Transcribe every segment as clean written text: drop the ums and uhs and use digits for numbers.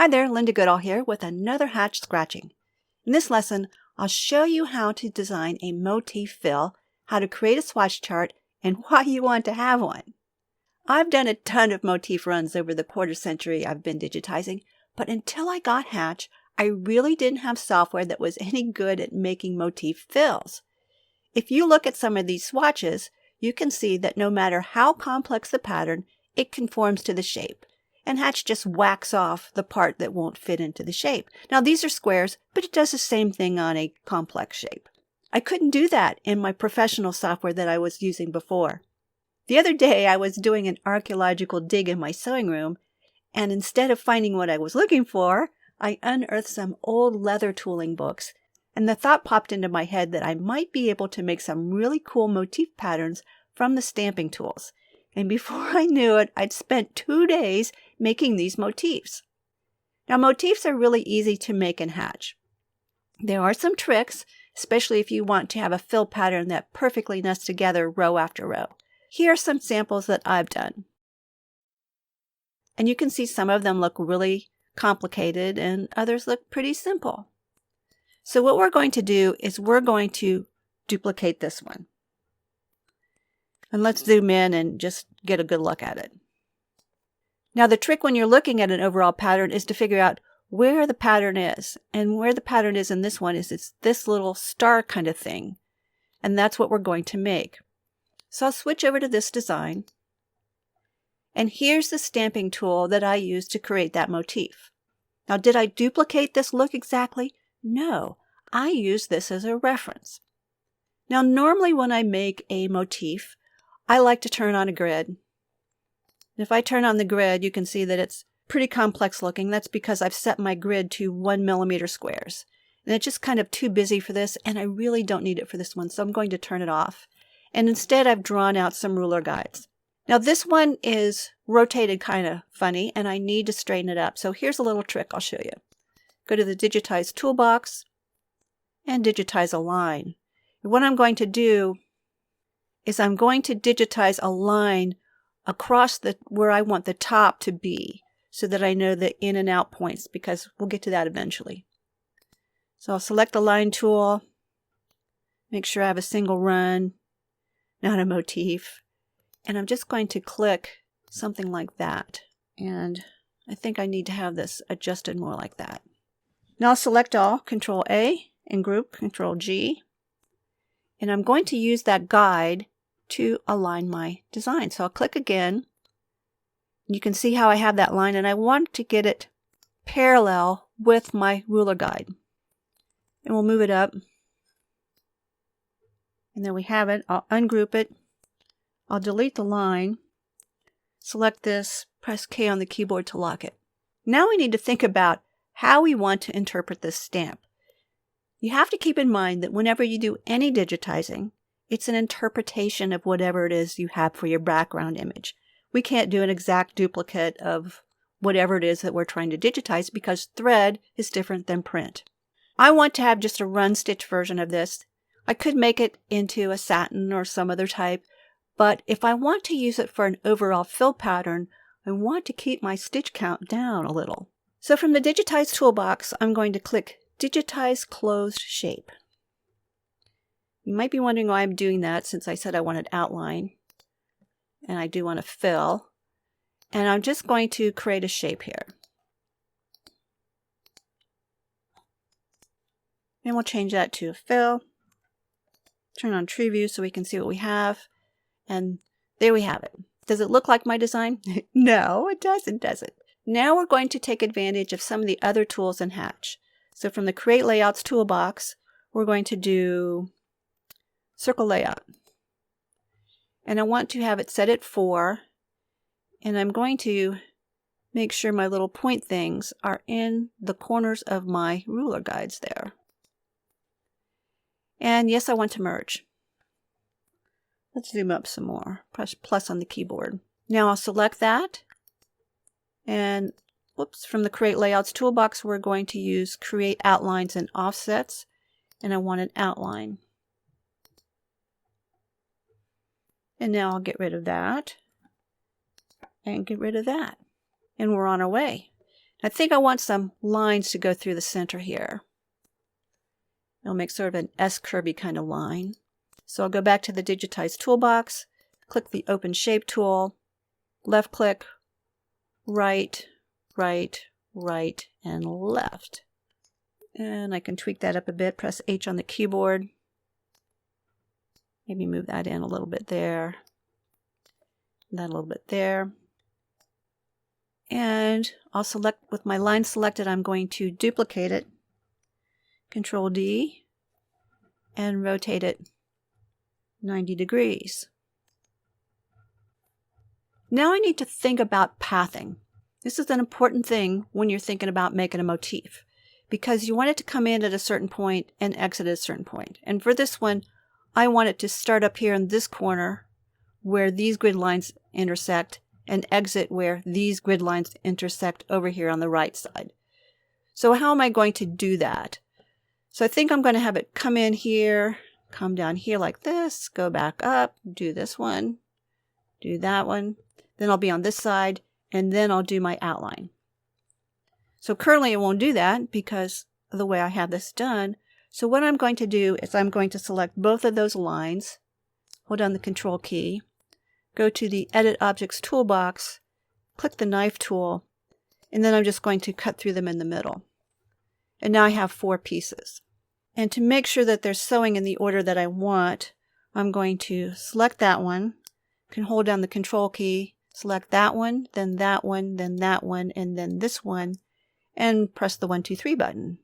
Hi there, Linda Goodall here with another hatch scratching. In this lesson, I'll show you how to design a motif fill, how to create a swatch chart, and why you want to have one. I've done a ton of motif runs over the quarter century I've been digitizing, but until I got Hatch, I really didn't have software that was any good at making motif fills. If you look at some of these swatches, you can see that no matter how complex the pattern, it conforms to the shape. And Hatch just whacks off the part that won't fit into the shape. Now these are squares, but it does the same thing on a complex shape. I couldn't do that in my professional software that I was using before. The other day I was doing an archaeological dig in my sewing room, and instead of finding what I was looking for, I unearthed some old leather tooling books, and the thought popped into my head that I might be able to make some really cool motif patterns from the stamping tools. And before I knew it, I'd spent 2 days making these motifs. Now, motifs are really easy to make in Hatch. There are some tricks, especially if you want to have a fill pattern that perfectly nests together row after row. Here are some samples that I've done. And you can see some of them look really complicated and others look pretty simple. So what we're going to do is we're going to duplicate this one. And let's zoom in and just get a good look at it. Now the trick when you're looking at an overall pattern is to figure out where the pattern is. And where the pattern is in this one is it's this little star kind of thing. And that's what we're going to make. So I'll switch over to this design. And here's the stamping tool that I used to create that motif. Now did I duplicate this look exactly? No, I used this as a reference. Now normally when I make a motif, I like to turn on a grid. If I turn on the grid, you can see that it's pretty complex looking. That's because I've set my grid to 1mm squares. And it's just kind of too busy for this, and I really don't need it for this one, so I'm going to turn it off. And instead, I've drawn out some ruler guides. Now this one is rotated kind of funny, and I need to straighten it up. So here's a little trick I'll show you. Go to the Digitize toolbox and Digitize a line. And what I'm going to do is I'm going to digitize a line across where I want the top to be so that I know the in and out points, because we'll get to that eventually. So I'll select the line tool, make sure I have a single run, not a motif, and I'm just going to click something like that. And I think I need to have this adjusted more like that. Now I'll select all, Control A, and group, Control G, and I'm going to use that guide to align my design. So I'll click again. You can see how I have that line, and I want to get it parallel with my ruler guide. And we'll move it up. And there we have it. I'll ungroup it. I'll delete the line. Select this, press K on the keyboard to lock it. Now we need to think about how we want to interpret this stamp. You have to keep in mind that whenever you do any digitizing, it's an interpretation of whatever it is you have for your background image. We can't do an exact duplicate of whatever it is that we're trying to digitize because thread is different than print. I want to have just a run stitch version of this. I could make it into a satin or some other type, but if I want to use it for an overall fill pattern, I want to keep my stitch count down a little. So from the Digitize toolbox, I'm going to click Digitize Closed Shape. You might be wondering why I'm doing that, since I said I wanted outline, and I do want to fill. And I'm just going to create a shape here. And we'll change that to a fill. Turn on tree view so we can see what we have. And there we have it. Does it look like my design? No, it doesn't, does it? Now we're going to take advantage of some of the other tools in Hatch. So from the Create Layouts toolbox, we're going to do Circle Layout. And I want to have it set at 4. And I'm going to make sure my little point things are in the corners of my ruler guides there. And yes, I want to merge. Let's zoom up some more. Press plus on the keyboard. Now I'll select that. And whoops, from the Create Layouts toolbox, we're going to use Create Outlines and Offsets. And I want an outline. And now I'll get rid of that. And get rid of that. And we're on our way. I think I want some lines to go through the center here. It'll make sort of an S-curvy kind of line. So I'll go back to the Digitize toolbox, click the Open Shape tool, left click, right, right, right, and left. And I can tweak that up a bit, press H on the keyboard. Maybe move that in a little bit there, that a little bit there. And I'll select, with my line selected, I'm going to duplicate it, Control D, and rotate it 90 degrees. Now I need to think about pathing. This is an important thing when you're thinking about making a motif, because you want it to come in at a certain point and exit at a certain point. And for this one, I want it to start up here in this corner where these grid lines intersect and exit where these grid lines intersect over here on the right side. So how am I going to do that? So I think I'm going to have it come in here, come down here like this, go back up, do this one, do that one. Then I'll be on this side, and then I'll do my outline. So currently it won't do that because of the way I have this done. So what I'm going to do is I'm going to select both of those lines, hold down the Control key, go to the Edit Objects toolbox, click the knife tool, and then I'm just going to cut through them in the middle. And now I have 4 pieces. And to make sure that they're sewing in the order that I want, I'm going to select that one, can hold down the Control key, select that one, then that one, then that one, and then this one, and press the 1, 2, 3 button.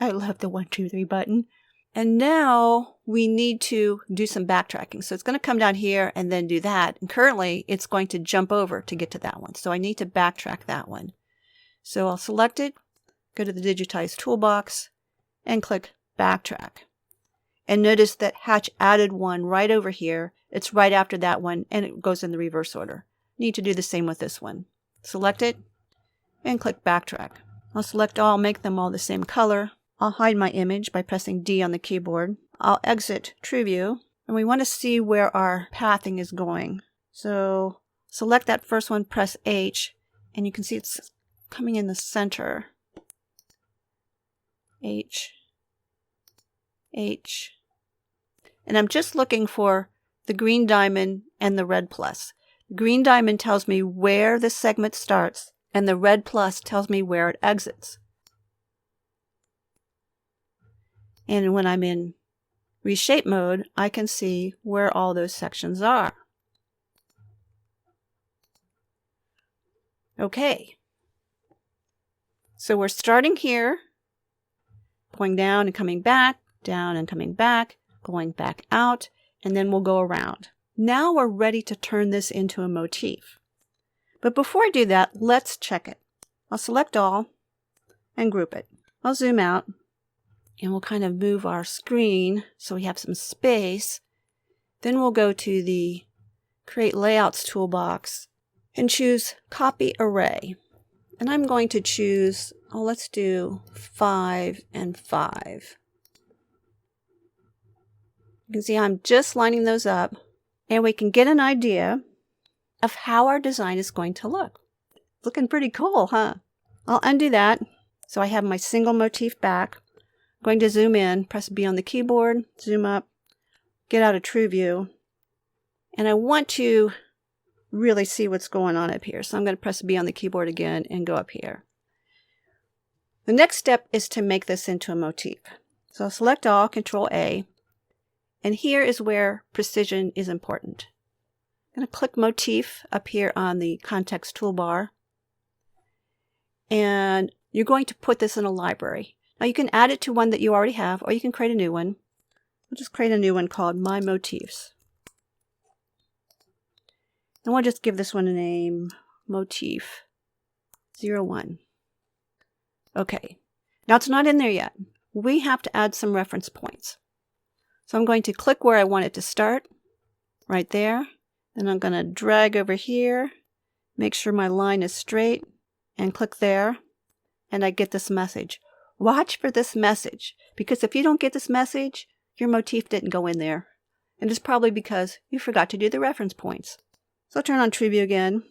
I love the 1, 2, 3 button. And now we need to do some backtracking. So it's going to come down here and then do that. And currently it's going to jump over to get to that one. So I need to backtrack that one. So I'll select it, go to the Digitize toolbox, and click Backtrack. And notice that Hatch added one right over here. It's right after that one, and it goes in the reverse order. Need to do the same with this one. Select it, and click Backtrack. I'll select all, make them all the same color. I'll hide my image by pressing D on the keyboard. I'll exit True View, and we want to see where our pathing is going. So select that first one, press H, and you can see it's coming in the center. H, H. And I'm just looking for the green diamond and the red plus. The green diamond tells me where the segment starts, and the red plus tells me where it exits. And when I'm in reshape mode, I can see where all those sections are. Okay. So we're starting here, going down and coming back, down and coming back, going back out, and then we'll go around. Now we're ready to turn this into a motif. But before I do that, let's check it. I'll select all and group it. I'll zoom out. And we'll kind of move our screen so we have some space. Then we'll go to the Create Layouts toolbox and choose Copy Array. And I'm going to choose, let's do 5 and 5. You can see I'm just lining those up, and we can get an idea of how our design is going to look. Looking pretty cool, huh? I'll undo that so I have my single motif back. Going to zoom in, press B on the keyboard, zoom up, get out of True View, and I want to really see what's going on up here. So I'm going to press B on the keyboard again and go up here. The next step is to make this into a motif. So I'll select all, Control A, and here is where precision is important. I'm going to click Motif up here on the context toolbar, and you're going to put this in a library. Now you can add it to one that you already have, or you can create a new one. We'll just create a new one called My Motifs. And we'll just give this one a name, Motif 01. Okay, now it's not in there yet. We have to add some reference points. So I'm going to click where I want it to start, right there. Then I'm going to drag over here, make sure my line is straight, and click there, and I get this message. Watch for this message, because if you don't get this message, your motif didn't go in there. And it's probably because you forgot to do the reference points. So I'll turn on True View again.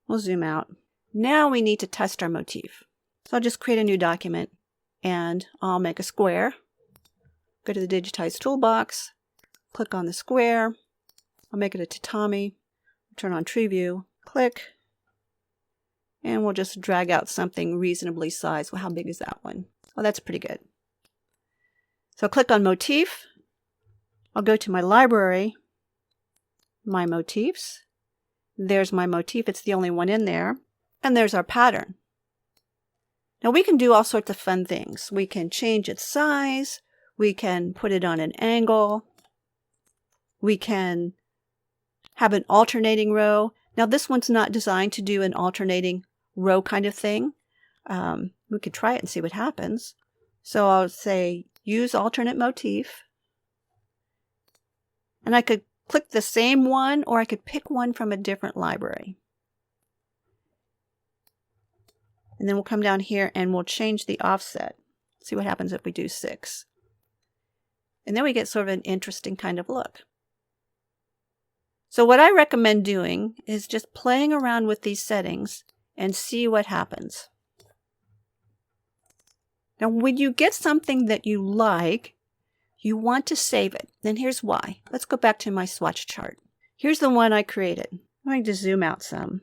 We'll zoom out. Now we need to test our motif. So I'll just create a new document and I'll make a square. Go to the Digitize toolbox, click on the square. I'll make it a tatami, turn on tree view, click, and we'll just drag out something reasonably sized. Well, how big is that one? Oh, that's pretty good. So click on Motif. I'll go to my library, my Motifs. There's my motif. It's the only one in there. And there's our pattern. Now we can do all sorts of fun things. We can change its size. We can put it on an angle. We can have an alternating row. Now this one's not designed to do an alternating row kind of thing. We could try it and see what happens. So I'll say use alternate motif. And I could click the same one, or I could pick one from a different library. And then we'll come down here and we'll change the offset. See what happens if we do 6. And then we get sort of an interesting kind of look. So what I recommend doing is just playing around with these settings and see what happens. Now when you get something that you like, you want to save it. And here's why. Let's go back to my swatch chart. Here's the one I created. I'm going to zoom out some.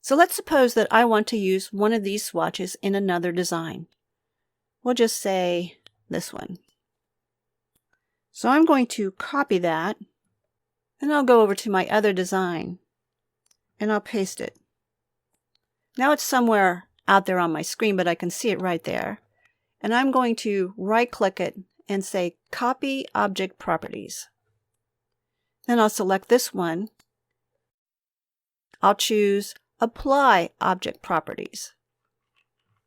So let's suppose that I want to use one of these swatches in another design. We'll just say this one. So I'm going to copy that, and I'll go over to my other design, and I'll paste it. Now it's somewhere out there on my screen, but I can see it right there. And I'm going to right-click it and say Copy Object Properties. Then I'll select this one. I'll choose Apply Object Properties.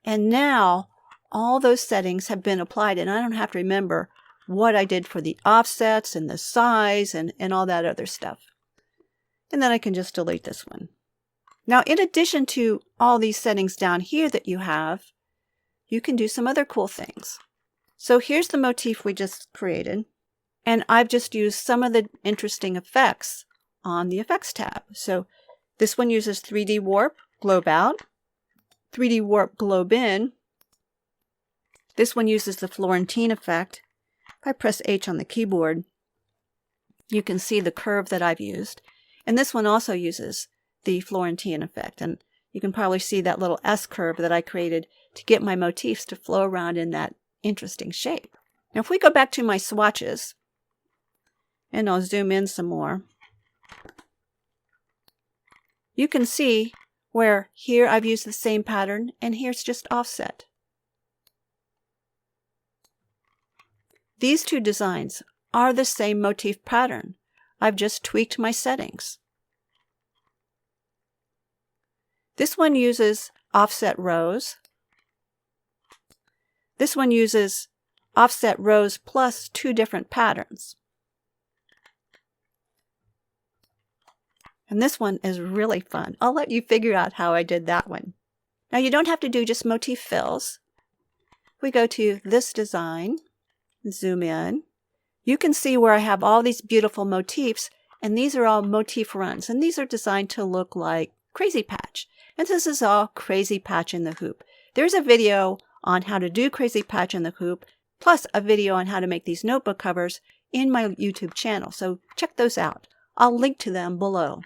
And now all those settings have been applied, and I don't have to remember what I did for the offsets and the size and all that other stuff. And then I can just delete this one. Now, in addition to all these settings down here that you have, you can do some other cool things. So here's the motif we just created, and I've just used some of the interesting effects on the Effects tab. So this one uses 3D Warp, Globe Out, 3D Warp, Globe In. This one uses the Florentine effect. If I press H on the keyboard, you can see the curve that I've used. And this one also uses the Florentine effect. And you can probably see that little S curve that I created to get my motifs to flow around in that interesting shape. Now if we go back to my swatches, and I'll zoom in some more, you can see where here I've used the same pattern and here's just offset. These two designs are the same motif pattern. I've just tweaked my settings. This one uses offset rows. This one uses offset rows plus 2 different patterns. And this one is really fun. I'll let you figure out how I did that one. Now you don't have to do just motif fills. We go to this design, zoom in. You can see where I have all these beautiful motifs, and these are all motif runs. And these are designed to look like Crazy Patch. And this is all Crazy Patch in the Hoop. There's a video on how to do Crazy Patch in the Hoop, plus a video on how to make these notebook covers in my YouTube channel. So check those out. I'll link to them below.